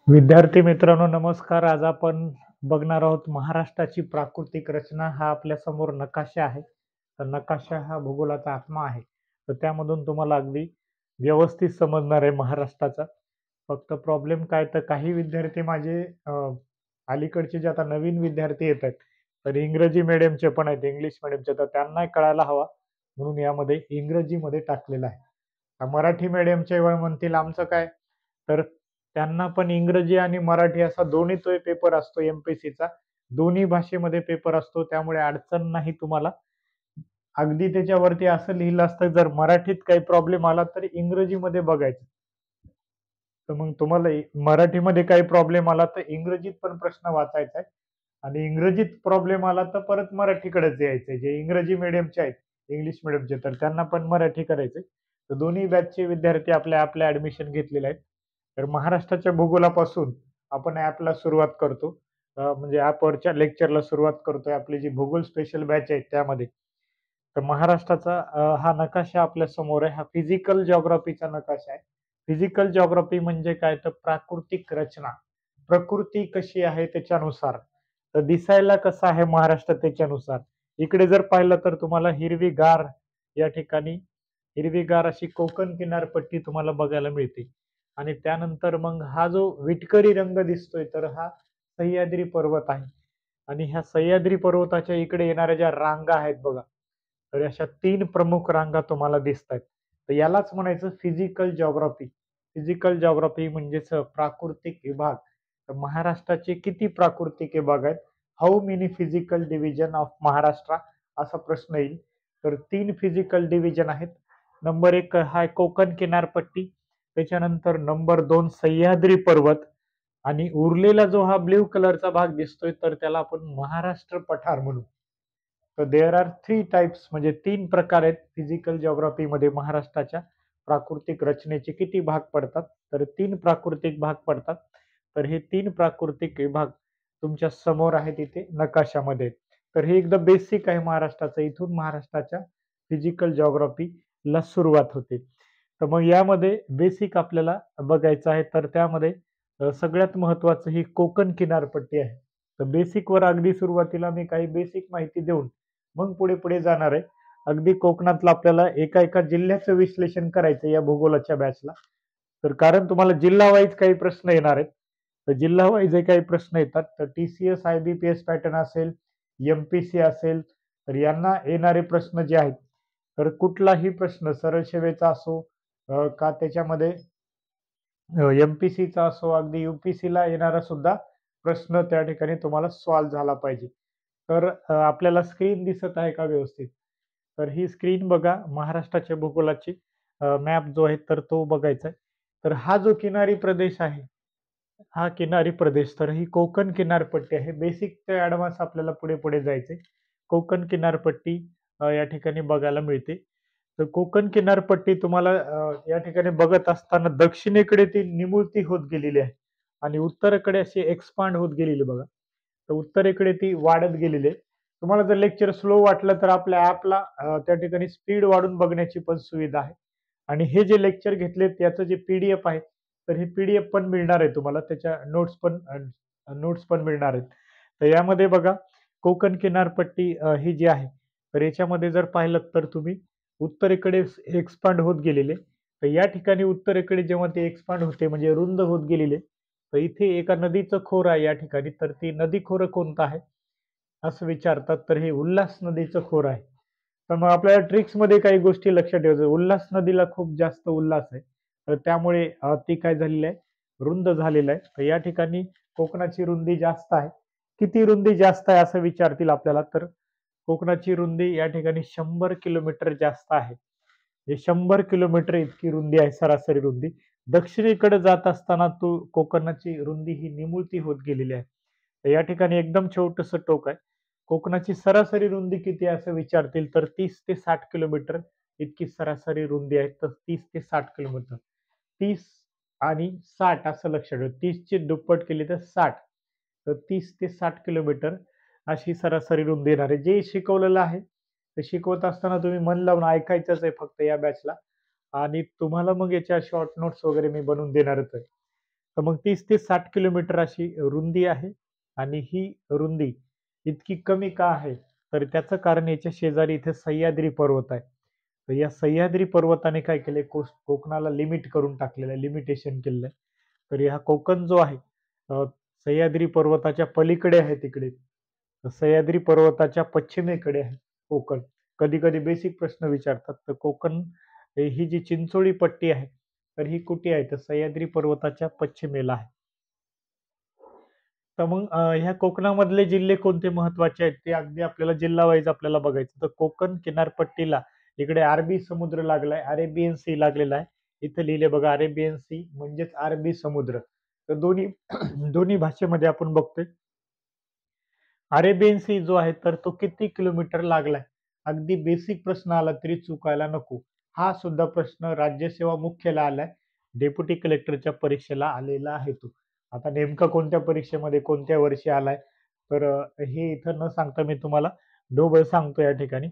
विद्यार्थी मित्रांनो नमस्कार. आज आपण बघणार आहोत महाराष्ट्राची प्राकृतिक रचना. हा आपल्या समोर नकाशा आहे. तर नकाशा हा भूगोलाचा आत्मा आहे. तर त्यामधून तुम्हाला अगदी व्यवस्थित समजणार आहे महाराष्ट्राचा. फक्त प्रॉब्लेम काय तर काही विद्यार्थी माझे अलीकडचे जे आता नवीन विद्यार्थी येत आहेत, तर इंग्रजी मीडियमचे पण आहेत, इंग्लिश मीडियमचे, तर त्यांना कळायला हवा म्हणून यामध्ये इंग्रजीमध्ये टाकलेलं आहे. मराठी मीडियमचे म्हणतील आमचं काय, तर त्यांना पण इंग्रजी आणि मराठी असा दोन्हीतोय पेपर असतो एमपीएससीचा. दोन्ही भाषेमध्ये पेपर असतो, त्यामुळे अडचण नाही तुम्हाला. अगदी त्याच्यावरती असं लिहिलं असतं, जर मराठीत काही प्रॉब्लेम आला तर इंग्रजीमध्ये बघायचं. तर मग तुम्हाला मराठीमध्ये काही प्रॉब्लेम आला तर इंग्रजीत पण प्रश्न वाचायचा आहे आणि इंग्रजीत प्रॉब्लेम आला तर परत मराठीकडेच यायचंय. जे इंग्रजी मीडियमचे आहेत, इंग्लिश मीडियमचे, तर त्यांना पण मराठी करायचंय. तर दोन्ही बॅचचे विद्यार्थी आपल्या आपल्या ऍडमिशन घेतलेले आहेत. तर महाराष्ट्राच्या भूगोलापासून आपण ॲपला सुरुवात करतो. म्हणजे ॲपवरच्या लेक्चरला सुरुवात करतोय. आपली जी भूगोल स्पेशल बॅच आहे त्यामध्ये. तर महाराष्ट्राचा हा नकाशा आपल्या समोर आहे. हा फिजिकल जिओग्राफीचा नकाशा आहे. फिजिकल जिओग्राफी म्हणजे काय तर प्राकृतिक रचना. प्रकृती कशी आहे त्याच्यानुसार. तर दिसायला कसं आहे महाराष्ट्र त्याच्यानुसार. इकडे जर पाहिलं तर तुम्हाला हिरवीगार या ठिकाणी हिरवीगार अशी कोकण किनारपट्टी तुम्हाला बघायला मिळते. आणि त्यानंतर मग हा जो विटकरी रंग दिसतोय तर हा सह्याद्री पर्वत आहे. आणि ह्या सह्याद्री पर्वताच्या इकडे येणाऱ्या ज्या रांगा आहेत बघा, तर अशा 3 प्रमुख रांगा तुम्हाला दिसतायत. तर यालाच म्हणायचं फिजिकल जिओग्राफी. फिजिकल जिओग्राफी म्हणजेच प्राकृतिक विभाग. तर महाराष्ट्राचे किती प्राकृतिक विभाग आहेत? How many physical division of Maharashtra असा प्रश्न येईल. तर 3 फिजिकल डिव्हिजन आहेत. नंबर 1 हा कोकण किनारपट्टी, त्याच्यानंतर नंबर 2 सह्याद्री पर्वत आणि उरलेला जो हा ब्ल्यू कलरचा भाग दिसतोय तर त्याला आपण महाराष्ट्र पठार म्हणू. तर देअर आर 3 टाइप्स म्हणजे 3 प्रकार आहेत फिजिकल जिओग्राफीमध्ये महाराष्ट्राच्या प्राकृतिक रचनेचे किती भाग पडतात? तर 3 प्राकृतिक भाग पडतात. तर हे 3 प्राकृतिक विभाग तुमच्या समोर आहेत इथे नकाशामध्ये. तर हे एकदम बेसिक आहे महाराष्ट्राचं. इथून महाराष्ट्राच्या फिजिकल जिओग्राफीला सुरुवात होते. तर मग यामध्ये बेसिक आपल्याला बघायचं आहे तर त्यामध्ये सगळ्यात महत्त्वाचं ही कोकण किनारपट्टी आहे. तर बेसिकवर अगदी सुरुवातीला मी काही बेसिक माहिती देऊन मग पुढे जाणार आहे. अगदी कोकणातलं आपल्याला एका जिल्ह्याचं विश्लेषण करायचं या भूगोलाच्या बॅचला. तर कारण तुम्हाला जिल्हा वाईज काही प्रश्न येणार आहेत. तर जिल्हा वाईज जे काही प्रश्न येतात तर टी-सी-एस, आय-बी-पी-एस पॅटर्न असेल, एम-पी-सी असेल, तर यांना येणारे प्रश्न जे आहेत, तर कुठलाही प्रश्न सरळ सेवेचा असो का त्याच्यामध्ये एम-पी-सीचा असो, अगदी यू-पी-सीला येणारा सुद्धा प्रश्न त्या ठिकाणी तुम्हाला सॉल्व्ह झाला पाहिजे. तर आपल्याला स्क्रीन दिसत आहे का व्यवस्थित? तर ही स्क्रीन बघा महाराष्ट्राच्या भूगोलाची मॅप जो आहे तर तो बघायचा आहे. तर हा जो किनारी प्रदेश आहे, हा किनारी प्रदेश तर ही कोकण किनारपट्टी आहे. बेसिक ते ॲडव्हान्स आपल्याला पुढे जायचंय. कोकण किनारपट्टी या ठिकाणी बघायला मिळते. तर कोकण किनारपट्टी तुम्हाला या ठिकाणी बघत असताना दक्षिणेकडे ती निमुळती होत गेलेली आहे आणि उत्तरेकडे अशी एक्सपांड होत गेलेली बघा. तर उत्तरेकडे ती वाढत गेलेली आहे. तुम्हाला जर लेक्चर स्लो वाटलं तर आपल्या ॲपला त्या ठिकाणी स्पीड वाढून बघण्याची पण सुविधा आहे. आणि हे जे लेक्चर घेतलेत त्याचं जे पी-डी-एफ आहे, तर हे पी-डी-एफ पण मिळणार आहे तुम्हाला. त्याच्या नोट्स पण मिळणार आहेत. तर यामध्ये बघा कोकण किनारपट्टी ही जी आहे, तर याच्यामध्ये जर पाहिलं तर तुम्ही उत्तरेकडे एक्सपांड होत गेलेले. तर या ठिकाणी उत्तरेकडे जेव्हा ते एक्सपांड होते म्हणजे रुंद होत गेलेले, तर इथे एका नदीचं खोरं आहे या ठिकाणी. तर ती नदी खोरं कोणतं आहे? असं विचारतात. तर हे उल्हास नदीचं खोरं आहे. तर मग आपल्याला ट्रिक्समध्ये काही गोष्टी लक्षात ठेवायच्या. उल्हास नदीला खूप जास्त उल्हास आहे. तर त्यामुळे ती काय झालेली आहे, रुंद झालेलं आहे. तर या ठिकाणी कोकणाची रुंदी जास्त आहे. किती रुंदी जास्त आहे असं विचारतील आपल्याला, तर कोकणाची रुंदी या ठिकाणी 100 किलोमीटर जास्त आहे. हे 100 किलोमीटर इतकी रुंदी आहे, सरासरी रुंदी. दक्षिणेकडे जात असताना तो कोकणाची रुंदी ही निमुळती होत गेलेली आहे. तर या ठिकाणी एकदम छोटंसं टोक आहे. कोकणाची सरासरी रुंदी किती आहे असं विचारतील तर 30 ते 60 किलोमीटर इतकी सरासरी रुंदी आहे. तर 30 ते 60 किलोमीटर. 30 आणि 60 असं लक्षात ठेवा. 30 ची दुप्पट केली तर 60. तर 30 ते 60 किलोमीटर अशी सरासरी रुंदी येणार आहे. जे शिकवलेलं आहे, ते शिकवत असताना तुम्ही मन लावून ऐकायचंच आहे फक्त या बॅचला आणि तुम्हाला मग याच्या शॉर्ट नोट्स वगैरे मी बनवून देणारच आहे. तर मग 30 ते 60 किलोमीटर अशी रुंदी आहे आणि ही रुंदी इतकी कमी का आहे? तर त्याचं कारण याच्या शेजारी इथे सह्याद्री पर्वत आहे. तर या सह्याद्री पर्वताने काय केलंय कोकणाला लिमिट करून टाकलेलं आहे, लिमिटेशन केलेलं आहे. तर हा कोकण जो आहे सह्याद्री पर्वताच्या पलीकडे आहे तिकडे. सह्याद्री पर्वताच्या पश्चिमेकडे आहे कोकण. कधी-कधी बेसिक प्रश्न विचारतात. तर कोकण ही जी चिंचोळी पट्टी आहे, तर ही कुठे आहे? तर सह्याद्री पर्वताच्या पश्चिमेला आहे. तर मग ह्या कोकणामधले जिल्हे कोणते महत्त्वाचे आहेत? ते अगदी आपल्याला जिल्हा वाईज आपल्याला बघायचं. तर कोकण किनारपट्टीला इकडे अरबी समुद्र लागलाय, अरेबियन सी लागलेला आहे. इथं लिहिले बघा अरेबियन सी म्हणजेच अरबी समुद्र. तर दोन्ही दोन्ही भाषेमध्ये आपण बघतोय. अरेबियन सी जो आहे तर तो किती किलोमीटर लागलाय? अगदी बेसिक प्रश्न आला तरी चुकायला नको. हा सुद्धा प्रश्न राज्यसेवा मुख्याला आलाय. डेप्युटी कलेक्टरच्या परीक्षेला आलेला आहे तो. आता नेमका कोणत्या परीक्षेमध्ये कोणत्या वर्षी आलाय? तर हे इथं न सांगता मी तुम्हाला ढोबळ सांगतो या ठिकाणी.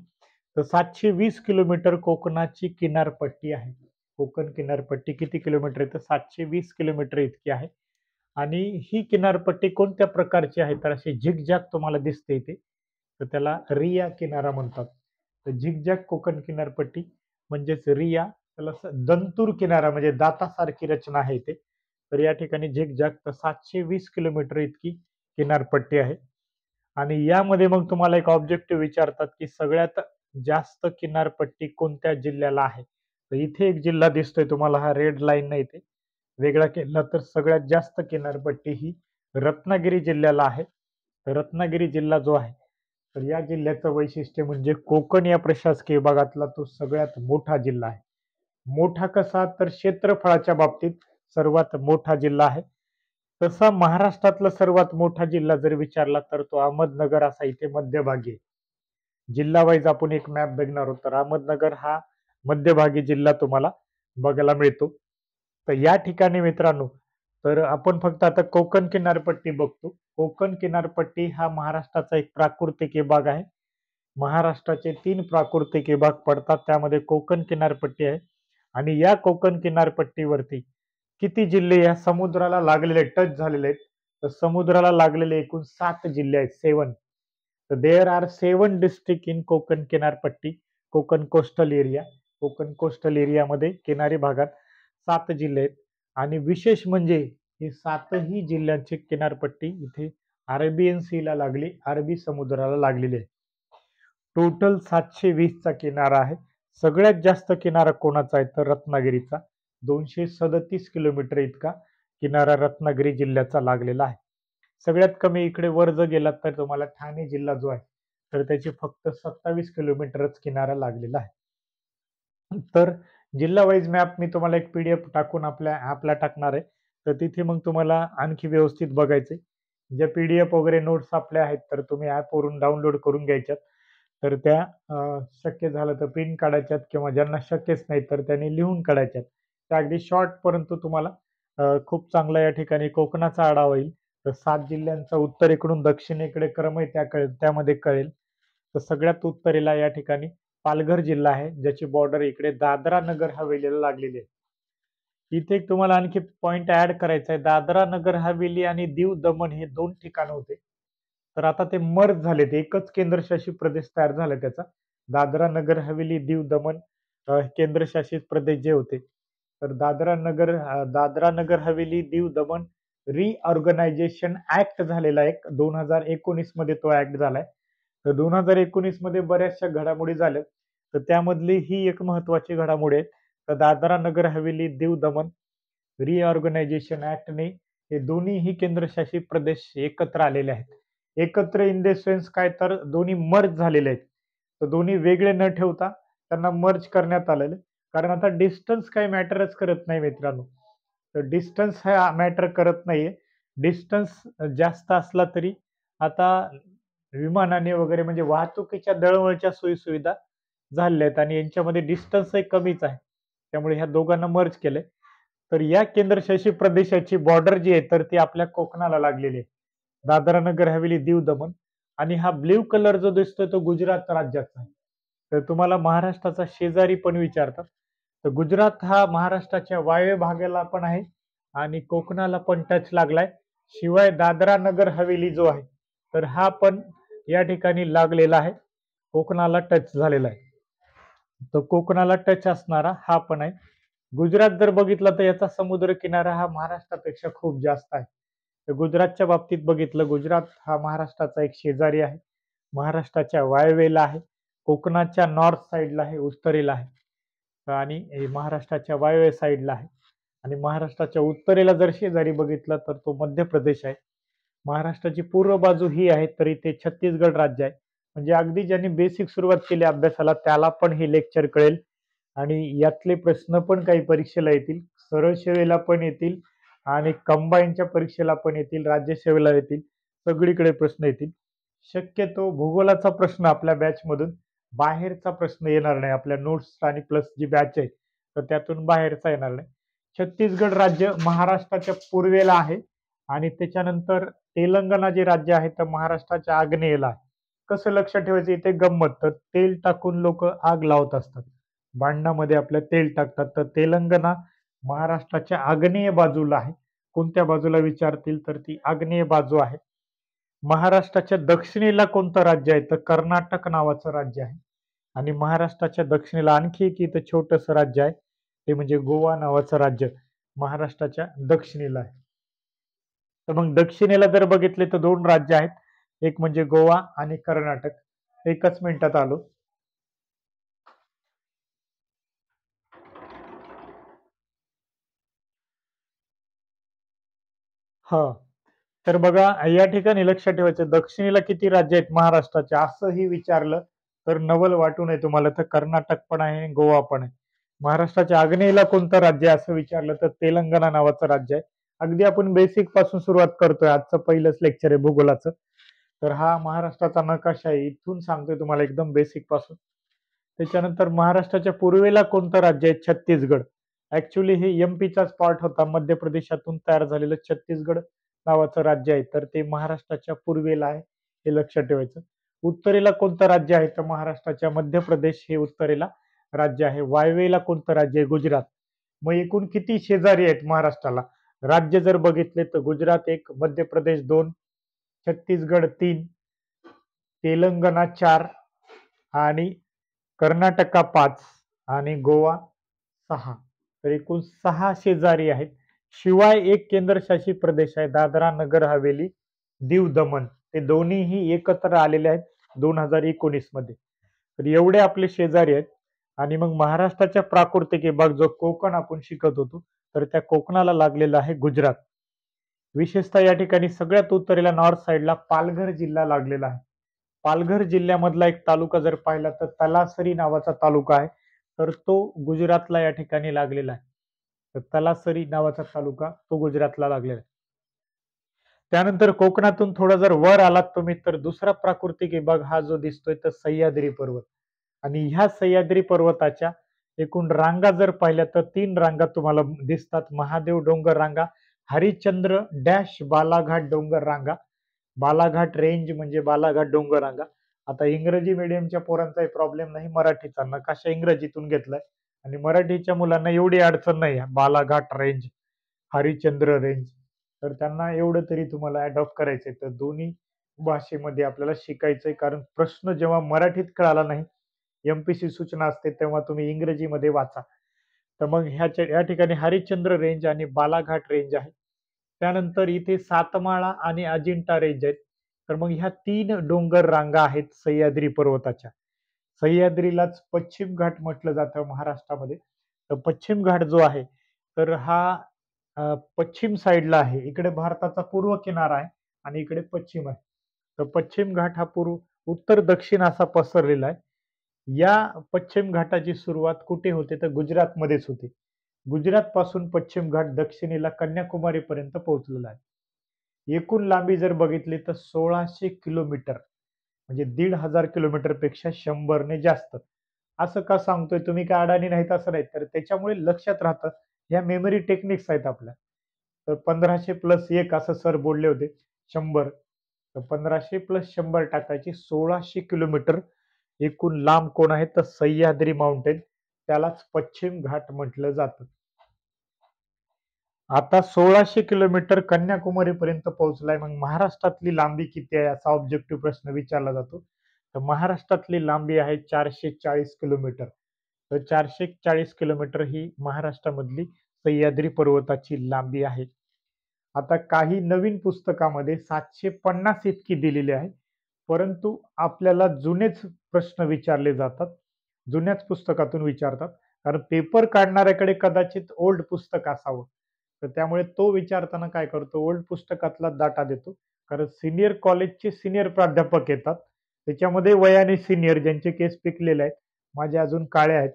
तर 720 किलोमीटर कोकणाची किनारपट्टी आहे. कोकण किनारपट्टी किती किलोमीटर आहे? तर 720 किलोमीटर इतकी आहे. आणि ही किनारपट्टी कोणत्या प्रकारची आहे? तर अशी झिगझॅग तुम्हाला दिसते इथे. तर त्याला रिया किनारा म्हणतात. तर झिगझॅग कोकण किनारपट्टी म्हणजेच रिया त्याला दंतूर किनारा म्हणजे दातासारखी रचना आहे इथे. तर या ठिकाणी झिगझॅग तर 720 किलोमीटर इतकी किनारपट्टी आहे. आणि यामध्ये मग तुम्हाला एक ऑब्जेक्टिव्ह विचारतात, की सगळ्यात जास्त किनारपट्टी कोणत्या जिल्ह्याला आहे? तर इथे एक जिल्हा दिसतोय तुम्हाला हा रेड लाईन इथे. वेगळा केला तर सगळ्यात जास्त किनारपट्टी ही रत्नागिरी जिल्ह्याला आहे. तर रत्नागिरी जिल्हा जो आहे, तर या जिल्ह्याचं वैशिष्ट्य म्हणजे कोकण या प्रशासकीय विभागातला तो सगळ्यात मोठा जिल्हा आहे. मोठा कसा? तर क्षेत्रफळाच्या बाबतीत सर्वात मोठा जिल्हा आहे. तसा महाराष्ट्रातला सर्वात मोठा जिल्हा जर विचारला तर तो अहमदनगर असा इथे मध्यभागी आहे. जिल्हा वाईज आपण एक मॅप बघणार आहोत. तर अहमदनगर हा मध्यभागी जिल्हा तुम्हाला बघायला मिळतो. तर या ठिकाणी मित्रांनो, तर आपण फक्त आता कोकण किनारपट्टी बघतो. कोकण किनारपट्टी हा महाराष्ट्राचा एक प्राकृतिक विभाग आहे. महाराष्ट्राचे 3 प्राकृतिक विभाग पडतात. त्यामध्ये कोकण किनारपट्टी आहे आणि या कोकण किनारपट्टीवरती किती जिल्हे या समुद्राला लागलेले टच झालेले आहेत? तर समुद्राला लागलेले एकूण 7 जिल्हे आहेत. 7. तर there are 7 district in Konkan किनारपट्टी, Konkan coastal area. Konkan coastal एरियामध्ये किनारी भागात 7 जिल्हे आहेत आणि विशेष म्हणजे हे 7ही जिल्ह्यांची किनारपट्टी इथे अरेबियन सीला लागली, अरबी समुद्राला लागलेली आहे. टोटल 720 चा किनारा आहे. सगळ्यात जास्त किनारा कोणाचा आहे? तर रत्नागिरीचा. 237 किलोमीटर इतका किनारा रत्नागिरी जिल्ह्याचा लागलेला आहे. सगळ्यात कमी इकडे वर जर गेलात तर तुम्हाला ठाणे जिल्हा जो आहे, तर त्याची फक्त 27 किलोमीटरच किनारा लागलेला आहे. तर जिल्हा वाईज मॅप मी तुम्हाला एक पीडीएफ टाकून आपल्या ॲपला टाकणार आहे. तर तिथे मग तुम्हाला आणखी व्यवस्थित बघायचंय. ज्या पीडीएफ वगैरे नोट्स आपल्या आहेत, तर तुम्ही ॲपवरून डाउनलोड करून घ्यायच्यात. तर त्या शक्य झालं तर प्रिंट काढायच्यात किंवा ज्यांना शक्यच नाही तर त्यांनी लिहून काढायच्यात. त्या अगदी शॉर्ट परंतु तुम्हाला खूप चांगला या ठिकाणी कोकणाचा आढावा येईल. तर 7 जिल्ह्यांचा उत्तरेकडून दक्षिणेकडे क्रम आहे त्यामध्ये कळेल. तर सगळ्यात उत्तरेला या ठिकाणी पालघर जिल्हा आहे, ज्याची बॉर्डर इकडे दादरा नगर हवेलीला लागलेली आहे. इथे एक तुम्हाला आणखी पॉइंट ऍड करायचा आहे. दादरा नगर हवेली आणि दीव दमण हे 2 ठिकाण होते. तर आता ते मर्ज झालेत. एकच केंद्रशासित प्रदेश तयार झाला त्याचा. दादरा नगर हवेली, दीव दमण केंद्रशासित प्रदेश जे होते. तर दादरा नगर हवेली, दीव दमण रिऑर्गनायझेशन ऍक्ट झालेला आहे. 2019 मध्ये तो ऍक्ट झालाय. तर 2019 मध्ये बऱ्याचशा घडामोडी झाल्या. तर त्यामधली ही एक महत्वाची घडामोडी आहे. तर दादरा नगर हवेली, दीव दमण रिऑर्गनायझेशन ऍक्टने हे दोन्हीही केंद्रशासित प्रदेश एकत्र आलेले आहेत. एकत्र इन द सेन्स काय तर दोन्ही मर्ज झालेले आहेत. तर दोन्ही वेगळे न ठेवता त्यांना मर्ज करण्यात आलेले. कारण आता डिस्टन्स काही मॅटरच करत नाही मित्रांनो. तर डिस्टन्स हा मॅटर करत नाहीये. डिस्टन्स जास्त असला तरी आता विमानाने वगैरे म्हणजे वाहतुकीच्या दळणवळणच्या सोयी-सुविधा झालेल्या आहेत आणि यांच्यामध्ये डिस्टन्सही कमीच आहे. त्यामुळे ह्या दोघांना मर्ज केलंय. तर या केंद्रशासित प्रदेशाची बॉर्डर जी आहे तर ती आपल्या कोकणाला लागलेली आहे. दादरा नगर हवेली, दीव दमण आणि हा ब्ल्यू कलर जो दिसतोय तो गुजरात राज्याचा आहे. तर तुम्हाला महाराष्ट्राचा शेजारी पण विचारतात. तर गुजरात हा महाराष्ट्राच्या वायव्य भागाला पण आहे आणि कोकणाला पण टच लागलाय. शिवाय दादरा नगर हवेली जो आहे तर हा पण या ठिकाणी लागलेला आहे, कोकणाला टच झालेला आहे. तर कोकणाला टच असणारा हा पण आहे. गुजरात जर बघितलं तर याचा समुद्र किनारा हा महाराष्ट्रापेक्षा खूप जास्त आहे. तर गुजरातच्या बाबतीत बघितलं, गुजरात हा महाराष्ट्राचा एक शेजारी आहे, महाराष्ट्राच्या वायव्येला आहे, कोकणाच्या नॉर्थ साईडला आहे, उत्तरेला आहे, आणि हे महाराष्ट्राच्या वायव्य साईडला आहे. आणि महाराष्ट्राच्या उत्तरेला जर शेजारी बघितलं तर तो मध्य प्रदेश आहे. महाराष्ट्राची पूर्व बाजू ही आहे तर इथे छत्तीसगड राज्य आहे. म्हणजे अगदी ज्यांनी बेसिक सुरुवात केली अभ्यासाला त्याला पण हे लेक्चर कळेल. आणि यातले प्रश्न पण काही परीक्षेला येतील, सरळ सेवेला पण येतील आणि कंबाईनच्या परीक्षेला पण येतील, राज्यसेवेला येतील, सगळीकडे प्रश्न येतील. शक्यतो भूगोलाचा प्रश्न आपल्या बॅच मधून बाहेरचा प्रश्न येणार नाही, आपल्या नोट्स आणि प्लस जी बॅच आहे तर त्यातून बाहेरचा येणार नाही. छत्तीसगड राज्य महाराष्ट्राच्या पूर्वेला आहे आणि त्याच्यानंतर तेलंगणा जे राज्य आहे तर महाराष्ट्राच्या आग्नेयेला आहे. कसं लक्षात ठेवायचं इथे गंमत, तर तेल टाकून लोक आग लावत असतात, भांडणामध्ये आपल्या तेल टाकतात. तर तेलंगणा महाराष्ट्राच्या आग्नेय बाजूला आहे. कोणत्या बाजूला विचारतील तर ती आग्नेय बाजू आहे. महाराष्ट्राच्या दक्षिणेला कोणतं राज्य आहे तर कर्नाटक नावाचं राज्य आहे. आणि महाराष्ट्राच्या दक्षिणेला आणखी एक इथं छोटस राज्य आहे, ते म्हणजे गोवा नावाचं राज्य महाराष्ट्राच्या दक्षिणेला आहे. तर मग दक्षिणेला जर बघितले तर दोन राज्य आहेत, एक म्हणजे गोवा आणि कर्नाटक. एकच मिनिटात आलो. हा, तर बघा या ठिकाणी लक्षात ठेवायचं, दक्षिणेला किती राज्य आहेत महाराष्ट्राचे असंही विचारलं तर नवल वाटू नये तुम्हाला, तर कर्नाटक पण आहे, गोवा पण आहे. महाराष्ट्राच्या आग्नेयेला कोणतं राज्य आहे असं विचारलं तर तेलंगणा नावाचं राज्य आहे. अगदी आपण बेसिक पासून सुरुवात करतोय, आजचं पहिलंच लेक्चर आहे भूगोलाचं. तर हा महाराष्ट्राचा नकाशा आहे, इथून सांगतोय तुम्हाला एकदम बेसिक पासून. त्याच्यानंतर महाराष्ट्राच्या पूर्वेला कोणतं राज्य आहे, छत्तीसगड. ऍक्च्युली हे एमपीचाच पार्ट होता, मध्य प्रदेशातून तयार झालेलं छत्तीसगड नावाचं राज्य आहे, तर ते महाराष्ट्राच्या पूर्वेला आहे, हे लक्षात ठेवायचं. उत्तरेला कोणतं राज्य आहे तर महाराष्ट्राच्या मध्य प्रदेश हे उत्तरेला राज्य आहे. वायव्येला कोणतं राज्य आहे, गुजरात. मग एकूण किती शेजारी आहेत महाराष्ट्राला राज्य जर बघितले तर गुजरात एक, मध्य प्रदेश दोन, छत्तीसगड तीन, तेलंगणा चार आणि कर्नाटका पाच आणि गोवा सहा. तर एकूण 6 शेजारी आहेत. शिवाय एक केंद्रशासित प्रदेश आहे, दादरा नगर हवेली दीव दमण. ते दोन्हीही एकत्र आलेले आहेत 2019 मध्ये. तर एवढे आपले शेजारी आहेत. आणि मग महाराष्ट्राच्या प्राकृतिक विभाग जो कोकण आपण शिकत होतो तर त्या कोकणाला लागलेला आहे गुजरात. विशेषतः या ठिकाणी सगळ्यात उत्तरेला नॉर्थ साईडला पालघर जिल्हा लागलेला आहे. पालघर जिल्ह्यामधला एक तालुका जर पाहिला तर तलासरी नावाचा तालुका आहे, तर तो गुजरातला या ठिकाणी लागलेला आहे. तर तलासरी नावाचा तालुका तो गुजरातला लागलेला आहे. त्यानंतर कोकणातून थोडं जर वर आलात तुम्ही तर दुसरा प्राकृतिक विभाग हा जो दिसतोय तर सह्याद्री पर्वत. आणि ह्या सह्याद्री पर्वताच्या एकूण रांगा जर पाहिल्या तर 3 रांगा तुम्हाला दिसतात, महादेव डोंगर रांगा, हरिश्चंद्र डॅश बालाघाट डोंगर रांगा. बालाघाट रेंज म्हणजे बालाघाट डोंगर रांगा. आता इंग्रजी मीडियमच्या पोरांचाही प्रॉब्लेम नाही, मराठीचा नकाशा इंग्रजीतून घेतलाय आणि मराठीच्या मुलांना एवढी अडचण नाही, बालाघाट रेंज, हरिश्चंद्र रेंज. तर त्यांना एवढं तरी तुम्हाला अडॉप्ट करायचंय, तर दोन्ही भाषेमध्ये आपल्याला शिकायचंय, कारण प्रश्न जेव्हा मराठीत कळाला नाही, एमपीसी सूचना असते तेव्हा तुम्ही इंग्रजीमध्ये वाचा. तर मग या ठिकाणी हरिश्चंद्र रेंज आणि बालाघाट रेंज आहे. त्यानंतर इथे सातमाळा आणि अजिंठा रेंज आहेत. तर मग ह्या 3 डोंगर रांगा आहेत सह्याद्री पर्वताच्या. सह्याद्रीलाच पश्चिम घाट म्हटलं जातं महाराष्ट्रामध्ये. तर पश्चिम घाट जो आहे तर हा पश्चिम साईडला आहे. इकडे भारताचा पूर्व किनारा आहे आणि इकडे पश्चिम आहे. तर पश्चिम घाट हा उत्तर दक्षिण असा पसरलेला आहे. या पश्चिम घाटाची सुरुवात कुठे होते तर गुजरातमध्येच होते. गुजरात पासून पश्चिम घाट दक्षिणेला कन्याकुमारी पर्यंत पोहोचलेला आहे. एकूण लांबी जर बघितली तर 1600 किलोमीटर, म्हणजे 1500 किलोमीटर पेक्षा 100ने जास्त. असं का सांगतोय, तुम्ही काय अडाणी नाहीत असं नाही, तर त्याच्यामुळे लक्षात राहतं. ह्या मेमरी टेक्निक्स आहेत आपल्या. तर 1500 प्लस 1 असं सर बोलले होते 100. तर 1500 प्लस 100 टाकायची, 1600 किलोमीटर एकूण लांब कोण आहे तर सह्याद्री माउंटेन, त्यालाच पश्चिम घाट म्हटलं जातं. आता 1600 किलोमीटर कन्याकुमारी पर्यंत पोहोचलाय. मग महाराष्ट्रातली लांबी किती आहे असा ऑब्जेक्टिव्ह प्रश्न विचारला जातो. तर महाराष्ट्रातली लांबी आहे 440 किलोमीटर. तर 440 किलोमीटर ही महाराष्ट्रामधली सह्याद्री पर्वताची लांबी आहे. आता काही नवीन पुस्तकामध्ये 750 इतकी दिलेली आहे. परंतु आपल्याला जुनेच प्रश्न विचारले जातात. जुन्याच पुस्तकातून विचारतात. कारण पेपर काढणाऱ्याकडे कदाचित ओल्ड पुस्तक असावं. तर त्यामुळे तो विचारताना काय करतो, ओल्ड पुस्तकातला डाटा देतो. कारण सीनियर कॉलेजचे सीनियर प्राध्यापक येतात. त्याच्यामध्ये वयाने सीनियर ज्यांचे केस पिकलेले आहेत, माझे अजून काळे आहेत.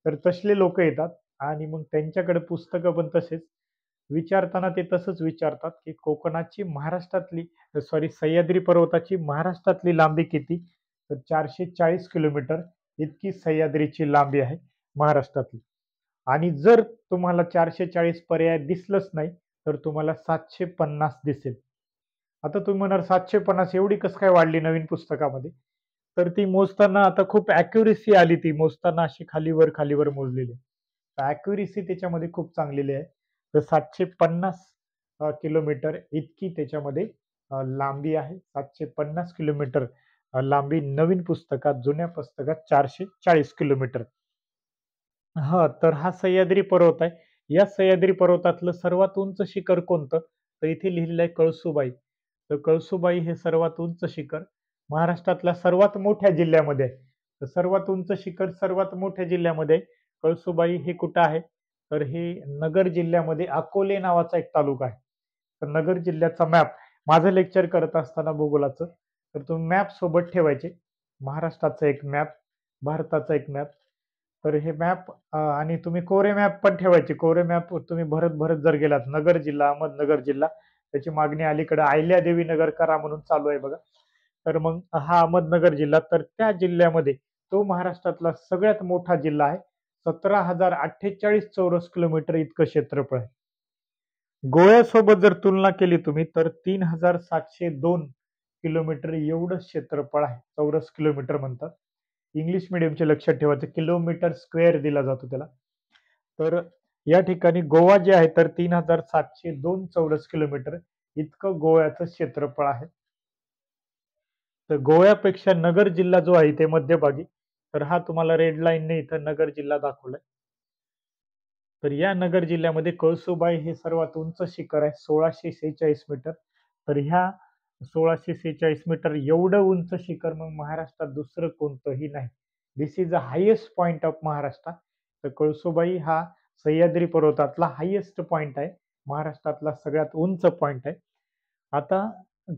तर तसले लोक येतात आणि मग त्यांच्याकडे पुस्तकं पण तसेच विचारताना ते तसंच विचारतात, की कोकणाची महाराष्ट्रातली सॉरी सह्याद्री पर्वताची महाराष्ट्रातली लांबी किती? तर 440 किलोमीटर इतकी सह्याद्रीची लांबी आहे महाराष्ट्रातली. आणि जर तुम्हाला 440 पर्याय दिसलंच नाही, तर तुम्हाला 750 दिसेल. आता तुम्ही म्हणाल 750 एवढी कसं काय वाढली नवीन पुस्तकामध्ये? तर ती मोजताना आता खूप ॲक्युरसी आली ती मोजताना अशी खालीवर मोजलेली. ॲक्युरसी त्याच्यामध्ये खूप चांगलेली आहे. तर 750 किलोमीटर इतकी त्याच्यामध्ये लांबी आहे. 750 किलोमीटर लांबी नवीन पुस्तकात, जुन्या पुस्तकात 440 किलोमीटर. हां, तर हा सह्याद्री पर्वत आहे. या सह्याद्री पर्वतातलं सर्वात उंच शिखर कोणतं? तर इथे लिहिलेलं आहे कळसुबाई. तर कळसुबाई हे सर्वात उंच शिखर महाराष्ट्रातल्या सर्वात मोठ्या जिल्ह्यामध्ये आहे. तर सर्वात उंच शिखर सर्वात मोठ्या जिल्ह्यामध्ये आहे. कळसुबाई हे कुठं आहे? तर हे नगर जिल्ह्यामध्ये अकोले नावाचा एक तालुका आहे. तर नगर जिल्ह्याचा मॅप माझं लेक्चर करत असताना भूगोलाचं, तर तुम्ही मॅप सोबत ठेवायचे. महाराष्ट्राचा एक मॅप, भारताचा एक मॅप. तर हे मॅप आणि तुम्ही कोरे मॅप पण ठेवायचे. कोरे मॅप तुम्ही भरत जर गेलात नगर जिल्हा, अहमदनगर जिल्हा, त्याची मागणी अलीकडे अहिल्यादेवी नगर करा म्हणून चालू आहे बघा. तर मग हा अहमदनगर जिल्हा, तर त्या जिल्ह्यामध्ये तो महाराष्ट्रातला सगळ्यात मोठा जिल्हा आहे. 17,048 चौरस किलोमीटर इतकं क्षेत्रफळ आहे. गोव्यासोबत जर तुलना केली तुम्ही तर 3,702 किलोमीटर एवढं क्षेत्रफळ आहे. चौरस किलोमीटर म्हणतात. इंग्लिश मीडियमचे लक्षात ठेवायचं किलोमीटर स्क्वेअर दिला जातो त्याला. तर या ठिकाणी गोवा जे आहे तर 3,702 चौरस किलोमीटर इतकं गोव्याचं क्षेत्रफळ आहे. तर गोव्यापेक्षा नगर जिल्हा जो आहे ते मध्यभागी. तर हा तुम्हाला रेड लाईनने इथं नगर जिल्हा दाखवलाय. तर या नगर जिल्ह्यामध्ये कळसुबाई हे सर्वात उंच शिखर आहे 1646 मीटर. तर ह्या 1646 मीटर एवढं उंच शिखर मग महाराष्ट्रात दुसरं कोणतंही नाही. This is the highest point of Maharashtra. तर कळसुबाई हा सह्याद्री पर्वतातला हायेस्ट पॉइंट आहे. महाराष्ट्रातला सगळ्यात उंच पॉइंट आहे. आता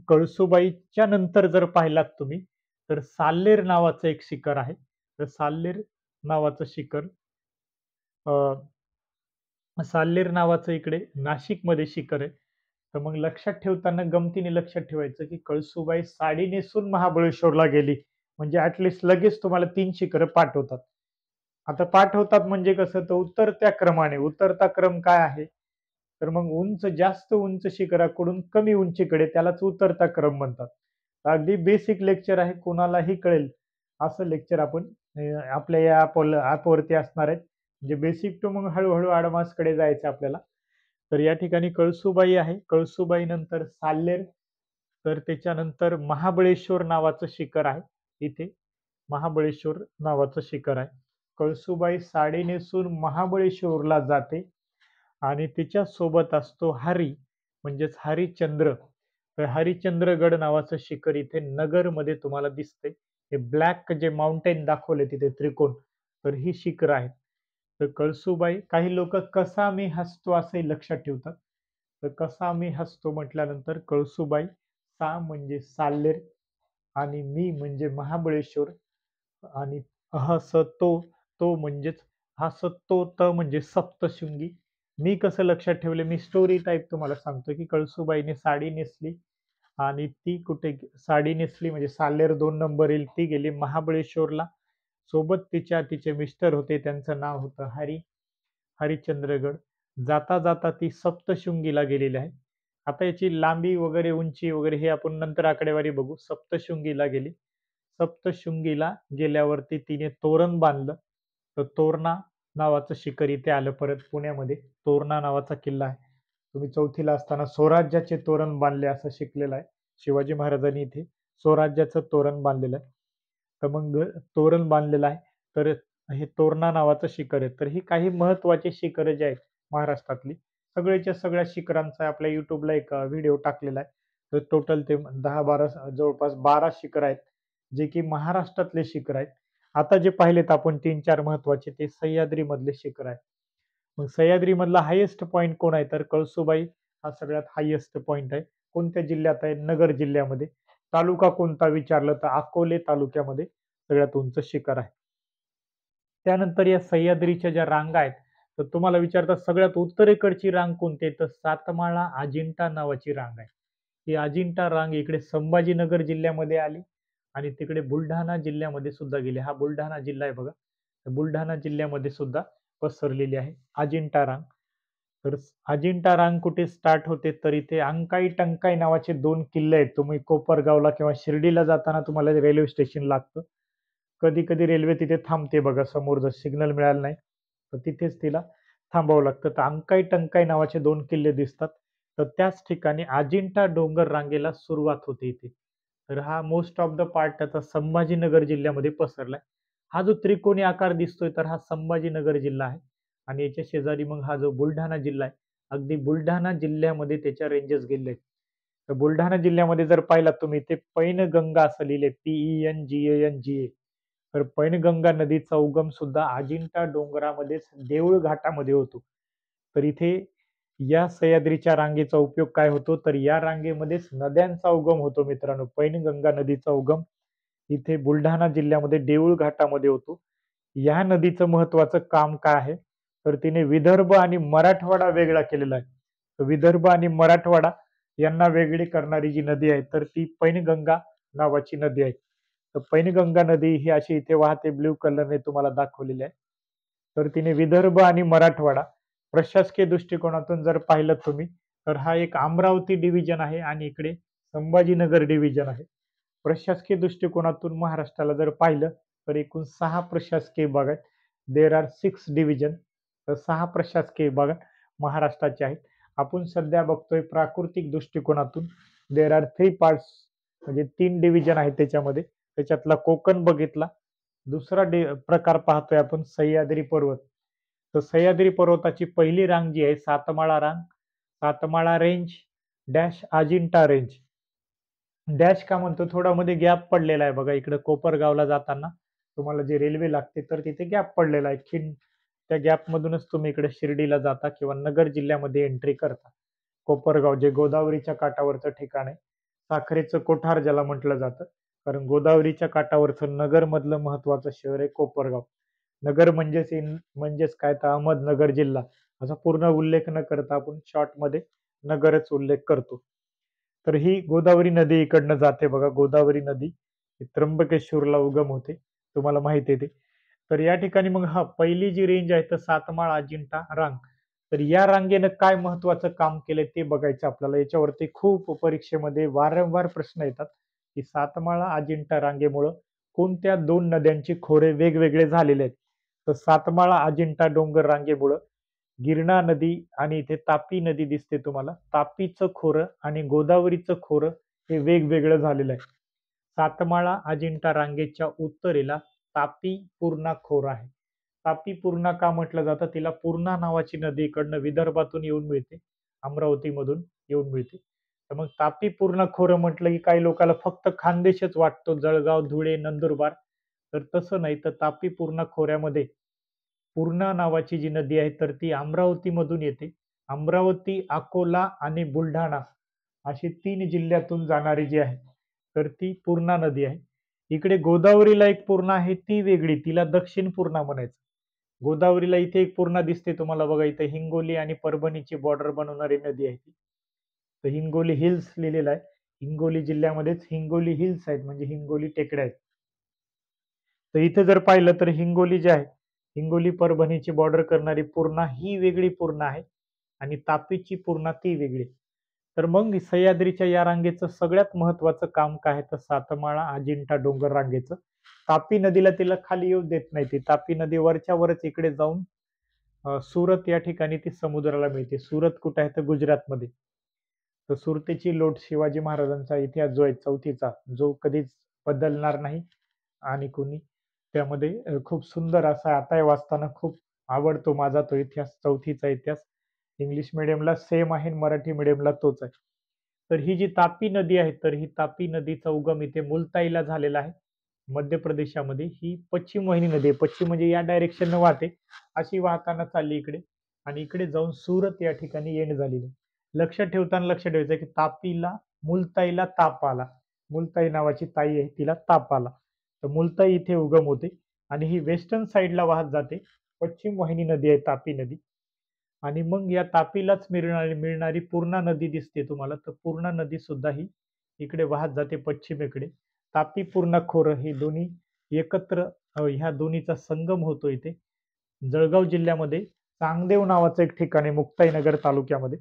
कळसुबाईच्या नंतर जर पाहिलात तुम्ही तर साल्लेर नावाचं एक शिखर आहे. तर साल्लेर नावाचं शिखर साल्लेर नावाचं इकडे नाशिकमध्ये शिखर आहे. तर मग लक्षात ठेवताना गमतीने लक्षात ठेवायचं, की कळसुबाई साडी नेसून महाबळेश्वरला गेली. म्हणजे ॲटलीस्ट लगेच तुम्हाला 3 शिखरं पाठवतात. आता पाठवतात म्हणजे कसं तर उतरत्या क्रमाने. उतरता क्रम काय आहे? तर मग जास्त उंच शिखराकडून कमी उंचीकडे त्यालाच उतरता क्रम म्हणतात. अगदी बेसिक लेक्चर आहे. कोणालाही कळेल असं लेक्चर आपण आपल्या या ॲपवरती असणार आहे. म्हणजे बेसिक टू मग हळू-हळू ॲडव्हान्सकडे जायचं आपल्याला. तर या ठिकाणी कळसुबाई आहे. कळसुबाई नंतर साल्लेर, तर त्याच्यानंतर महाबळेश्वर नावाचं शिखर आहे. इथे महाबळेश्वर नावाचं शिखर आहे. कळसुबाई साडी नेसून महाबळेश्वरला जाते आणि तिच्या सोबत असतो हरी म्हणजेच हरिश्चंद्र. तर हरिश्चंद्रगड नावाचं शिखर इथे नगरमध्ये तुम्हाला दिसते. हे ब्लॅक जे माउंटेन दाखवले तिथे त्रिकोण, तर ही शिखर आहेत. तर कळसुबाई काही लोक कसा मी हसतो असंही लक्षात ठेवतात. तर कसा मी हसतो म्हटल्यानंतर कळसुबाई, सा म्हणजे साल्लेर आणि मी म्हणजे महाबळेश्वर आणि हसतो तो म्हणजेच हसतो त म्हणजे सप्तशृंगी. मी कसं लक्षात ठेवले मी स्टोरी टाइप तुम्हाला सांगतो, की कळसुबाईने साडी नेसली आणि ती साडी नेसली म्हणजे साल्हेर 2 नंबर येईल. ती गेली महाबळेश्वरला. सोबत तिचे मिस्टर होते. त्यांचं नाव होतं हरिश्चंद्रगड. जाता ती सप्तशृंगीला गेलेली आहे. आता याची लांबी वगैरे, उंची वगैरे हे आपण नंतर आकडेवारी बघू. सप्तशृंगीला गेली. सप्तशृंगीला गेल्यावरती तिने तोरण बांधलं. तर तोरणा नावाचं शिखर इथे आलं परत पुण्यामध्ये. तोरणा नावाचा किल्ला आहे. तुम्ही 4थीला असताना स्वराज्याचे तोरण बांधले असं शिकलेलं आहे. शिवाजी महाराजांनी इथे स्वराज्याचं तोरण बांधलेलं आहे. तर मग तोरण बांधलेलं आहे. तर हे तोरणा नावाचं शिखर आहे. तर ही काही महत्त्वाची शिखरं जी आहेत महाराष्ट्रातली, सगळ्याच्या सगळ्या शिखरांचा आपल्या YouTubeला एक व्हिडिओ टाकलेला आहे. तर टोटल ते 10-12 जवळपास 12 शिखर आहेत, जे की महाराष्ट्रातले शिखर आहेत. आता जे पाहिलेत आपण 3-4 महत्त्वाचे ते सह्याद्रीमधले शिखर आहेत. मग सह्याद्रीमधला हायेस्ट पॉइंट कोण आहे? तर कळसुबाई हा सगळ्यात हायेस्ट पॉइंट आहे. कोणत्या जिल्ह्यात आहे? नगर जिल्ह्यामध्ये. तालुका कोणता विचारलं तर अकोले तालुक्यामध्ये सगळ्यात उंच शिखर आहे. त्यानंतर या सह्याद्रीच्या ज्या रांगा आहेत, तर तुम्हाला विचारतात सगळ्यात उत्तरेकडची रांग कोणती आहे? तर सातमाळा अजिंठा नावाची रांग आहे. ही अजिंठा रांग इकडे संभाजीनगर जिल्ह्यामध्ये आली आणि तिकडे बुलढाणा जिल्ह्यामध्ये सुद्धा गेली. हा बुलढाणा जिल्हा आहे बघा. बुलढाणा जिल्ह्यामध्ये सुद्धा पसरलेली आहे अजिंठा रांग. तर अजिंठा रांग कुठे स्टार्ट होते? तर इथे अंकाई टंकाई नावाचे 2 किल्ले आहेत. तुम्ही कोपरगावला किंवा शिर्डीला जाताना तुम्हाला रेल्वे स्टेशन लागतं. कधी-कधी रेल्वे तिथे थांबते बघा, समोर जर सिग्नल मिळालं नाही, तर तिथेच तिला थांबावं लागतं. तर अंकाई टंकाई नावाचे 2 किल्ले दिसतात. तर त्याच ठिकाणी अजिंठा डोंगर रांगेला सुरुवात होते इथे. तर हा मोस्ट ऑफ द पार्ट त्याचा संभाजीनगर जिल्ह्यामध्ये पसरलाय. हा जो त्रिकोणी आकार दिसतोय तर हा संभाजीनगर जिल्हा आहे आणि याच्या शेजारी मग हा जो बुलढाणा जिल्हा आहे, अगदी बुलढाणा जिल्ह्यामध्ये त्याच्या रेंजेस गेले आहेत. तर बुलढाणा जिल्ह्यामध्ये जर पाहिलात तुम्ही ते पैनगंगा असं लिहिलंय PENGANGA. तर पैनगंगा नदीचा उगम सुद्धा अजिंठा डोंगरामध्येच देऊळ घाटामध्ये होतो. तर इथे या सह्याद्रीच्या रांगेचा उपयोग काय होतो? तर या रांगेमध्येच नद्यांचा उगम होतो मित्रांनो. पैनगंगा नदीचा उगम इथे बुलढाणा जिल्ह्यामध्ये देऊळ घाटामध्ये होतो. या नदीचं महत्वाचं काम काय आहे? तर तिने विदर्भ आणि मराठवाडा वेगळा केलेला आहे. तर विदर्भ आणि मराठवाडा यांना वेगळी करणारी जी नदी आहे, तर ती पैनगंगा नावाची नदी आहे. तर पैनगंगा नदी ही अशी इथे वाहते, ब्लू कलरने तुम्हाला दाखवलेली आहे. तर तिने विदर्भ आणि मराठवाडा प्रशासकीय दृष्टिकोनातून जर पाहिलं तुम्ही, तर हा एक अमरावती डिव्हिजन आहे आणि इकडे संभाजीनगर डिव्हिजन आहे. प्रशासकीय दृष्टिकोनातून महाराष्ट्राला जर पाहिलं, तर एकूण 6 प्रशासकीय विभाग आहेत. There are 6 division. तर 6 प्रशासकीय विभाग महाराष्ट्राचे आहेत. आपण सध्या बघतोय प्राकृतिक दृष्टिकोनातून देअर आर 3 पार्ट्स, म्हणजे 3 डिव्हिजन आहेत त्याच्यामध्ये. त्याच्यातला कोकण बघितला. दुसरा प्रकार पाहतोय आपण सह्याद्री पर्वत. तर सह्याद्री पर्वताची पहिली रांग जी आहे सातमाळा रांग, Satmala range dash Ajanta range. Dash का म्हणतो? थोडा मध्ये गॅप पडलेला आहे बघा. इकडे कोपरगावला जाताना तुम्हाला जी रेल्वे लागते तर तिथे गॅप पडलेला आहे. त्या गॅप मधूनच तुम्ही इकडे शिर्डीला जाता किंवा नगर जिल्ह्यामध्ये एंट्री करता. कोपरगाव जे गोदावरीच्या काठावरचं ठिकाण आहे. साखरेचं कोठार ज्याला म्हटलं जातं. कारण गोदावरीच्या काठावरचं नगर मधलं महत्वाचं शहर आहे कोपरगाव. नगर म्हणजेच काय तर अहमदनगर जिल्हा असा पूर्ण उल्लेख न करता आपण शॉर्ट मध्ये नगरच उल्लेख करतो. तर ही गोदावरी नदी इकडनं जाते बघा. गोदावरी नदी त्र्यंबकेश्वरला उगम होते. तुम्हाला माहिती आहे ते. तर या ठिकाणी मग पहिली जी रेंज आहे तर सातमाळ अजिंठा रांग. तर या रांगेनं काय महत्वाचं काम केलंय ते बघायचं आपल्याला. याच्यावरती खूप परीक्षेमध्ये वारंवार प्रश्न येतात की सातमाळा अजिंठा रांगेमुळं कोणत्या 2 नद्यांचे खोरे वेगवेगळे झालेले आहेत. तर सातमाळा अजिंठा डोंगर रांगेमुळं गिरणा नदी आणि इथे तापी नदी दिसते तुम्हाला. तापीचं खोरं आणि गोदावरीचं खोरं हे वेगवेगळं झालेलं आहे. सातमाळा अजिंठा रांगेच्या उत्तरेला तापी पूर्णा खोरा आहे. तापी पूर्णा का म्हटलं जातं? तिला पूर्णा नावाची नदी इकडनं विदर्भातून येऊन मिळते, अमरावतीमधून येऊन मिळते. तर मग तापी पूर्णा खोरं म्हटलं की काही लोकांना फक्त खानदेशच वाटतो, जळगाव, धुळे, नंदुरबार. तर तसं नाही. तर तापी पूर्णा खोऱ्यामध्ये पूर्णा नावाची जी नदी आहे तर ती अमरावतीमधून येते. अमरावती, अकोला आणि बुलढाणा अशी 3 जिल्ह्यातून जाणारी जी आहे, तर ती पूर्णा नदी आहे. इकडे गोदावरीला एक पूर्णा आहे ती वेगळी, तिला दक्षिण पूर्णा म्हणायचं. गोदावरीला इथे एक पूर्णा दिसते तुम्हाला बघा. इथे हिंगोली आणि परभणीची बॉर्डर बनवणारी नदी आहे ती. तर हिंगोली हिल्स लिहिलेलं आहे. हिंगोली जिल्ह्यामध्येच हिंगोली हिल्स आहेत, म्हणजे हिंगोली टेकड्या आहेत. तर इथे जर पाहिलं तर हिंगोली जे आहे, हिंगोली परभणीची बॉर्डर करणारी पूर्णा ही वेगळी पूर्णा आहे आणि तापीची पूर्णा ती वेगळी. तर मग सह्याद्रीच्या या रांगेचं सगळ्यात महत्वाचं काम काय आहे? तर सातमाळा अजिंठा डोंगर रांगेचं. तापी नदीला तिला खाली येऊ देत नाही. ती तापी नदी वरच्या वरच इकडे जाऊन सुरत या ठिकाणी ती समुद्राला मिळते. सुरत कुठे आहे तर गुजरातमध्ये. तर सुरतेची लोट शिवाजी महाराजांचा इतिहास जो आहे चौथीचा, जो कधीच बदलणार नाही आणि कोणी त्यामध्ये खूप सुंदर असा आता वाचताना खूप आवडतो माझा तो इतिहास, चौथीचा इतिहास. इंग्लिश मीडियमला सेम आहे आणि मराठी मीडियमला तोच आहे. तर ही जी तापी नदी आहे, तर ही तापी नदीचा उगम इथे मुलताईला झालेला आहे. मध्य प्रदेशामध्ये ही पश्चिम वाहिनी नदी आहे. पश्चिम म्हणजे या डायरेक्शनने वाहते, अशी वाहताना चालली इकडे आणि इकडे जाऊन सुरत या ठिकाणी एंड झालेली आहे. लक्षात ठेवताना लक्ष ठेवायचं की तापीला मुलताईला ताप आला. मुलताई नावाची ताई आहे, तिला ताप आला. तर मुलताई इथे उगम होते आणि ही वेस्टर्न साईडला वाहत जाते. पश्चिम वाहिनी नदी आहे तापी नदी. आणि मग या तापीलाच मिळणारी पूर्णा नदी दिसते तुम्हाला, तर पूर्णा नदी सुद्धा ही इकडे वाहत जाते पश्चिमेकडे. तापी पूर्णा खोरं हे दोन्ही एकत्र ह्या दोन्हीचा संगम होतो इथे जळगाव जिल्ह्यामध्ये चांगदेव नावाचं एक ठिकाण आहे मुक्ताईनगर तालुक्यामध्ये.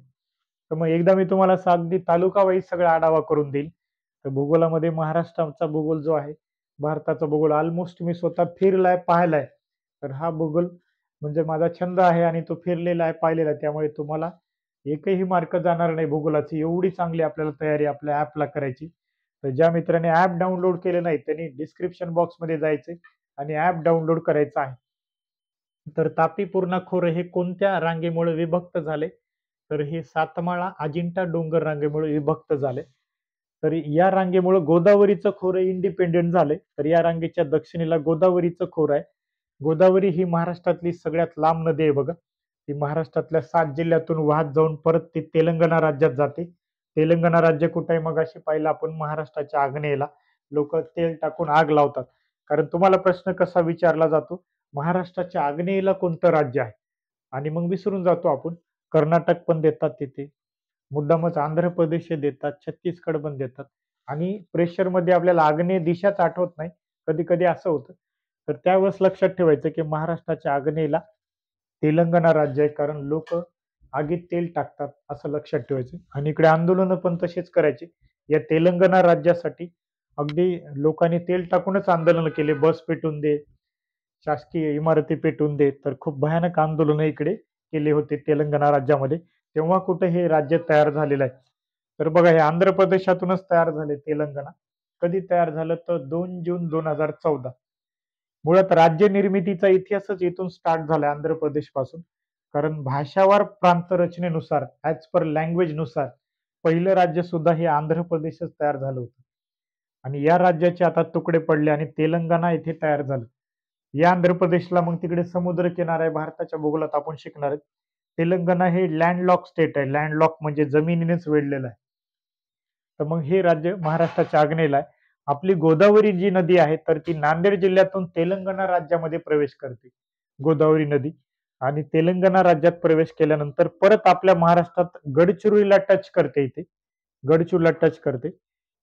तर मग एकदा मी तुम्हाला अगदी तालुका वाईज सगळा आढावा करून देईल. तर भूगोलामध्ये महाराष्ट्राचा भूगोल जो आहे, भारताचा भूगोल ऑलमोस्ट मी स्वतः फिरलाय, पाहिलाय. तर हा भूगोल म्हणजे माझा छंद आहे आणि तो फिरलेला आहे, पाहिलेला आहे. त्यामुळे तुम्हाला एकही मार्क जाणार नाही भूगोलाची. एवढी चांगली आपल्याला तयारी आपल्या ॲपला करायची. तर ज्या मित्रांनी ॲप डाउनलोड केले नाही त्यांनी डिस्क्रिप्शन बॉक्समध्ये जायचे आणि ॲप डाउनलोड करायचं आहे. तर तापी पूर्णा खोरं हे कोणत्या रांगेमुळे विभक्त झाले? तर हे सातमाळा अजिंठा डोंगर रांगेमुळे विभक्त झाले. तर या रांगेमुळे गोदावरीचं खोरं इंडिपेंडेंट झाले. तर या रांगेच्या दक्षिणेला गोदावरीचं खोरं आहे. गोदावरी ही महाराष्ट्रातली सगळ्यात लांब नदी आहे बघा. ती महाराष्ट्रातल्या 7 जिल्ह्यातून वाहत जाऊन परत ती तेलंगणा राज्यात जाते. तेलंगणा राज्य कुठे आहे? मगाशी पाहिलं आपण महाराष्ट्राच्या आग्नेयेला लोक तेल टाकून आग लावतात. कारण तुम्हाला प्रश्न कसा विचारला जातो, महाराष्ट्राच्या आग्नेयेला कोणतं राज्य आहे? आणि मग विसरून जातो आपण. कर्नाटक पण देतात तिथे, मुद्दामच आंध्र प्रदेश देतात, छत्तीसगड पण देतात आणि प्रेशरमध्ये आपल्याला आग्नेय दिशाच आठवत नाही. कधी कधी असं होतं. तर त्यावेळेस लक्षात ठेवायचं की महाराष्ट्राच्या आग्नेयेला तेलंगणा राज्य आहे, कारण लोक आगीत तेल टाकतात असं लक्षात ठेवायचं. आणि इकडे आंदोलन पण तसेच करायचे. या तेलंगणा राज्यासाठी अगदी लोकांनी तेल टाकूनच आंदोलन केले. बस पेटून दे, शासकीय इमारती पेटून दे. तर खूप भयानक आंदोलन इकडे केले होते तेलंगणा राज्यामध्ये. तेव्हा कुठे हे राज्य तयार झालेलं आहे. तर बघा हे आंध्र प्रदेशातूनच तयार झाले तेलंगणा. कधी तयार झालं तर 2 जून 2014. मुळात राज्य निर्मितीचा इतिहासच इथून स्टार्ट झाला आंध्र प्रदेश पासून. कारण भाषावार प्रांत रचनेनुसार ऍज पर लँग्वेज नुसार पहिलं राज्य सुद्धा हे आंध्र प्रदेशच तयार झालं होतं. आणि या राज्याचे आता तुकडे पडले आणि तेलंगणा इथे तयार झालं. या आंध्र प्रदेशला मग तिकडे समुद्र किनारा आहे. भारताच्या भूगोलात आपण शिकणार आहे. तेलंगणा हे लँडलॉक स्टेट आहे. लँडलॉक म्हणजे जमिनीनेच वेढलेलं आहे. तर मग हे राज्य महाराष्ट्राच्या आग्नेयेला आहे. आपली गोदावरी जी नदी आहे तर ती नांदेड जिल्ह्यातून तेलंगणा राज्यामध्ये प्रवेश करते, गोदावरी नदी. आणि तेलंगणा राज्यात प्रवेश केल्यानंतर परत आपल्या महाराष्ट्रात गडचिरोलीला टच करते. इथे गडचिरोलीला टच करते.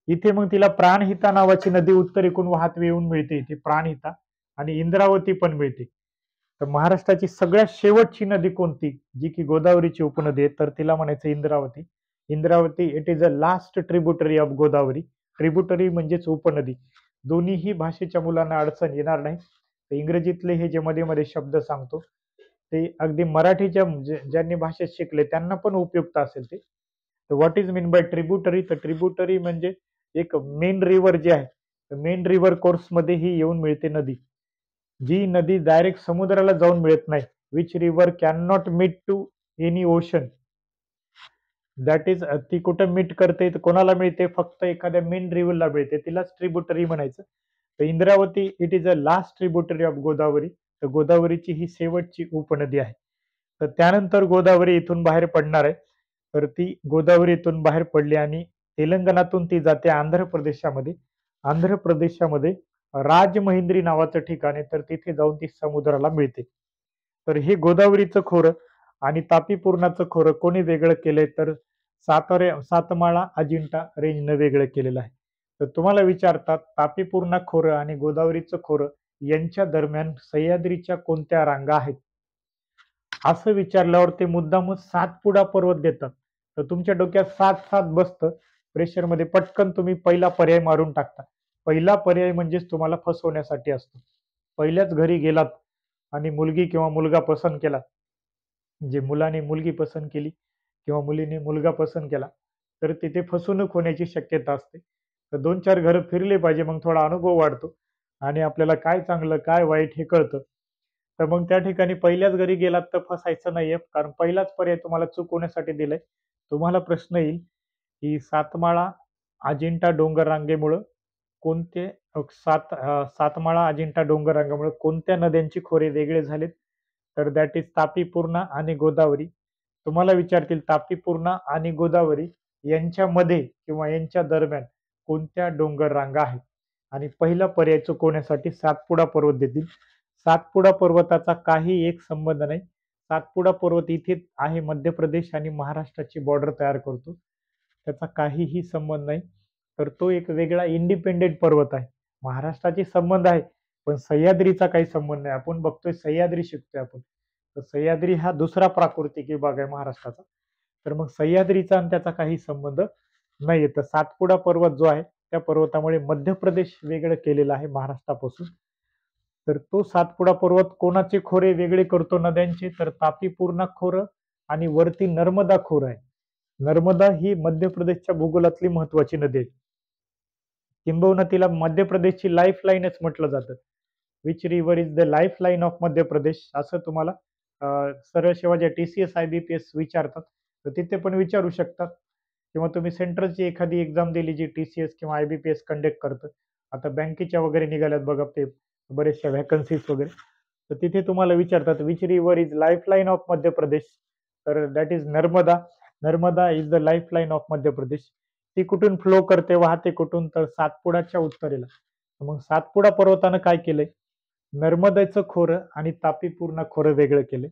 इथे मग तिला प्राणहिता नावाची नदी उत्तरेकडून वाहत येऊन मिळते. इथे प्राणहिता आणि इंद्रावती पण मिळते. तर महाराष्ट्राची सगळ्यात शेवटची नदी कोणती, जी की गोदावरीची उपनदी आहे, तर तिला म्हणायचं Indravati. Indravati it is a last tributary of Godavari. Tributary म्हणजेच उपनदी. दोन्हीही भाषेच्या मुलांना अडचण येणार नाही. तर इंग्रजीतले हे जे मध्ये मध्ये शब्द सांगतो ते अगदी मराठीच्या ज्यांनी भाषेत शिकले त्यांना पण उपयुक्त असेल ते. तर what is mean by tributary? तर ट्रिब्युटरी म्हणजे एक मेन रिव्हर जे आहे, मेन रिव्हर कोर्स मध्ये ही येऊन मिळते नदी. जी नदी डायरेक्ट समुद्राला जाऊन मिळत नाही. Which river cannot meet to any ocean. That is ती कुठं मीट करते तर कोणाला मिळते? फक्त एखाद्या मेन रिव्हरला मिळते, तिलाच ट्रिब्युटरी म्हणायचं. तर Indravati it is a last tributary of Godavari. तर गोदावरीची ही शेवटची उपनदी आहे. तर त्यानंतर गोदावरी इथून बाहेर पडणार आहे. तर ती गोदावरी इथून बाहेर पडली आणि तेलंगणातून ती जाते आंध्र प्रदेशामध्ये. आंध्र प्रदेशामध्ये राजमहेंद्री नावाचं ठिकाण आहे, तर तिथे जाऊन ती समुद्राला मिळते. तर हे गोदावरीचं खोरं आणि तापी पूर्णाचं खोरं कोणी वेगळं केलंय? तर सातमाळा अजिंठा रेंजनं वेगळं केलेलं आहे. तर तुम्हाला विचारतात तापी पूर्णा खोरं आणि गोदावरीचं खोरं यांच्या दरम्यान सह्याद्रीच्या कोणत्या रांगा आहेत, असं विचारल्यावर ते मुद्दामच सातपुडा पर्वत देतात. तर तुमच्या डोक्यात 7-7 बसतं. प्रेशरमध्ये पटकन तुम्ही पहिला पर्याय मारून टाकता. पहिला पर्याय म्हणजेच तुम्हाला फसवण्यासाठी असतो. पहिल्याच घरी गेलात आणि मुलगी किंवा मुलगा पसंत केला जे मुलाने मुलगी पसंत केली किंवा मुलीने मुलगा पसंत केला, तर तिथे फसवणूक होण्याची शक्यता असते. तर 2-4 घरं फिरले पाहिजे, मग थोडा अनुभव वाढतो आणि आपल्याला काय चांगलं, काय वाईट हे कळतं. तर मग त्या ठिकाणी पहिल्याच घरी गेलात तर फसायचं नाहीये, कारण पहिलाच पर्याय तुम्हाला चुकवण्यासाठी दिलाय. तुम्हाला प्रश्न येईल, की सातमाळा अजिंठा डोंगररांगेमुळं कोणते सातमाळा अजिंठा डोंगररांगेमुळे कोणत्या नद्यांची खोरे वेगळे झालेत? तर दॅट इज तापी, पूर्णा आणि गोदावरी. तुम्हाला विचारतील तापी, पूर्णा आणि गोदावरी यांच्यामध्ये किंवा यांच्या दरम्यान कोणत्या डोंगर रांगा आहेत? आणि पहिला पर्याय चुकवण्यासाठी सातपुडा पर्वत देतील. सातपुडा पर्वताचा काही एक संबंध नाही. सातपुडा पर्वत इथे आहे, मध्य प्रदेश आणि महाराष्ट्राची बॉर्डर तयार करतो. त्याचा काहीही संबंध नाही. तर तो एक वेगळा इंडिपेंडेंट पर्वत आहे. महाराष्ट्राशी संबंध आहे, पण सह्याद्रीचा काही संबंध नाही. आपण बघतोय सह्याद्री शिकतोय आपण. तर सह्याद्री हा दुसरा प्राकृतिक विभाग आहे महाराष्ट्राचा. तर मग सह्याद्रीचा आणि त्याचा काही संबंध नाहीये. तर सातपुडा पर्वत जो आहे, त्या पर्वतामुळे मध्य प्रदेश वेगळं केलेलं आहे महाराष्ट्रापासून. तर तो सातपुडा पर्वत कोणाचे खोरे वेगळे करतो नद्यांचे? तर तापी, पूर्णा खोरं आणि वरती नर्मदा खोरं आहे. नर्मदा ही मध्य प्रदेशच्या भूगोलातली महत्वाची नदी आहे. किंबहुना तिला मध्य प्रदेशची लाईफ लाईनच म्हटलं जातं. Which river is the life line of Madhya Pradesh असं तुम्हाला सरळ सेवा ज्या TCS IBPS विचारतात, तर तिथे पण विचारू शकतात. किंवा तुम्ही सेंट्रलची एखादी एक्झाम दिली जी TCS किंवा IBPS कंडक्ट करतं. आता बँकेच्या वगैरे निघाल्यात बघा ते बऱ्याचशा व्हॅकन्सीज वगैरे. तर तिथे तुम्हाला विचारतात which river is life line of Madhya Pradesh? तर that is Narmada. Narmada is the life line of Madhya Pradesh. ती कुठून फ्लो करते, वाहते कुठून? तर सातपुडाच्या उत्तरेला. मग सातपुडा पर्वतानं काय केलंय? नर्मदेचं खोरं आणि तापी, पूर्णा खोरं वेगळं केलंय.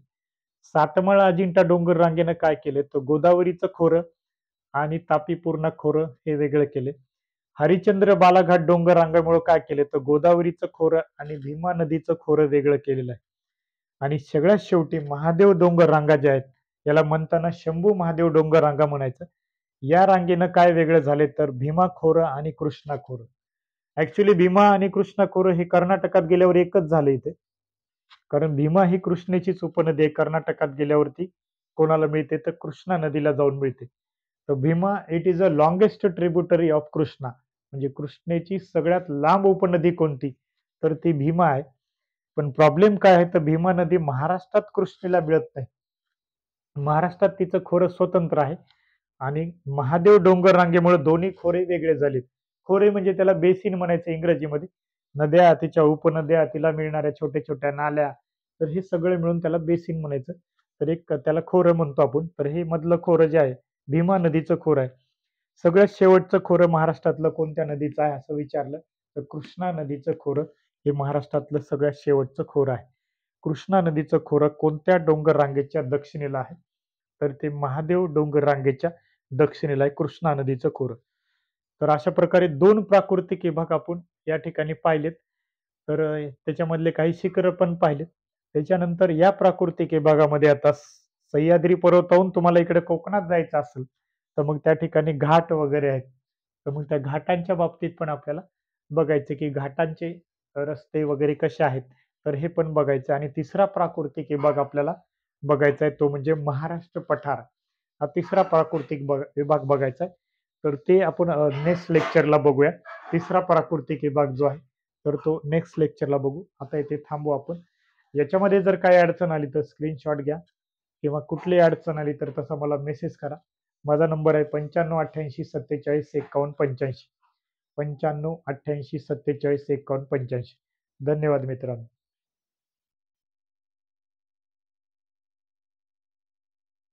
सातमाळा अजिंठा डोंगर रांगेनं काय केलंय? तर गोदावरीचं खोरं आणि तापी, पूर्णा खोरं हे वेगळं केलंय. हरिश्चंद्र बालाघाट डोंगर रांगेमुळे काय केलंय? तर गोदावरीचं खोरं आणि भीमा नदीचं खोरं वेगळं केलेलं आहे. आणि सगळ्यात शेवटी महादेव डोंगर रांगा ज्या आहेत, याला म्हणताना शंभू महादेव डोंगर रांगा म्हणायचं. या रांगेनं काय वेगळं झाले? तर भीमा खोरं आणि कृष्णा खोरं. ऍक्च्युली भीमा आणि कृष्णा खोरं हे कर्नाटकात गेल्यावर एकच झालं इथे. कारण भीमा ही कृष्णेचीच उपनदी आहे. कर्नाटकात गेल्यावरती कोणाला मिळते? तर कृष्णा नदीला जाऊन मिळते. तर Bhima it is a longest tributary of Krishna. म्हणजे कृष्णेची सगळ्यात लांब उपनदी कोणती? तर ती भीमा आहे. पण प्रॉब्लेम काय आहे? तर भीमा नदी महाराष्ट्रात कृष्णेला मिळत नाही. महाराष्ट्रात तिचं खोरं स्वतंत्र आहे आणि महादेव डोंगर रांगेमुळे दोन्ही खोरे वेगळे झालेत. खोरे म्हणजे त्याला बेसिन म्हणायचं इंग्रजीमध्ये. नद्या, तिच्या उपनद्या, तिला मिळणाऱ्या छोट्या-छोट्या नाल्या, तर हे सगळं मिळून त्याला बेसिन म्हणायचं. तर एक त्याला खोरं म्हणतो आपण. तर हे मधलं खोरं जे आहे, भीमा नदीचं खोरं आहे. सगळ्यात शेवटचं खोरं महाराष्ट्रातलं कोणत्या नदीचं आहे असं विचारलं, तर कृष्णा नदीचं खोरं हे महाराष्ट्रातलं सगळ्यात शेवटचं खोरं आहे. कृष्णा नदीचं खोरं कोणत्या डोंगर रांगेच्या दक्षिणेला आहे? तर ते महादेव डोंगर रांगेच्या दक्षिणेला आहे कृष्णा नदीचं खोरं. तर अशा प्रकारे 2 प्राकृतिक विभाग आपण या ठिकाणी पाहिलेत. तर त्याच्यामधले काही शिखरं पण पाहिलेत. त्याच्यानंतर या प्राकृतिक विभागामध्ये आता सह्याद्री पर्वताहून तुम्हाला इकडे कोकणात जायचं असेल, तर मग त्या ठिकाणी घाट वगैरे आहेत. तर मग त्या घाटांच्या बाबतीत पण आपल्याला बघायचं, की घाटांचे रस्ते वगैरे कसे आहेत. तर हे पण बघायचं आणि तिसरा प्राकृतिक विभाग आपल्याला बघायचा आहे, तो म्हणजे महाराष्ट्र पठार. हा तिसरा प्राकृतिक विभाग बघायचा आहे. तर ते आपण नेक्स्ट लेक्चरला बघूया. तिसरा प्राकृतिक विभाग जो आहे, तर तो नेक्स्ट लेक्चरला बघू. आता इथे थांबू आपण. याच्यामध्ये जर काही अडचण आली तर स्क्रीनशॉट घ्या किंवा कुठलीही अडचण आली तर तसा मला मेसेज करा. माझा नंबर आहे 9588475185. 9588475185. धन्यवाद मित्रांनो.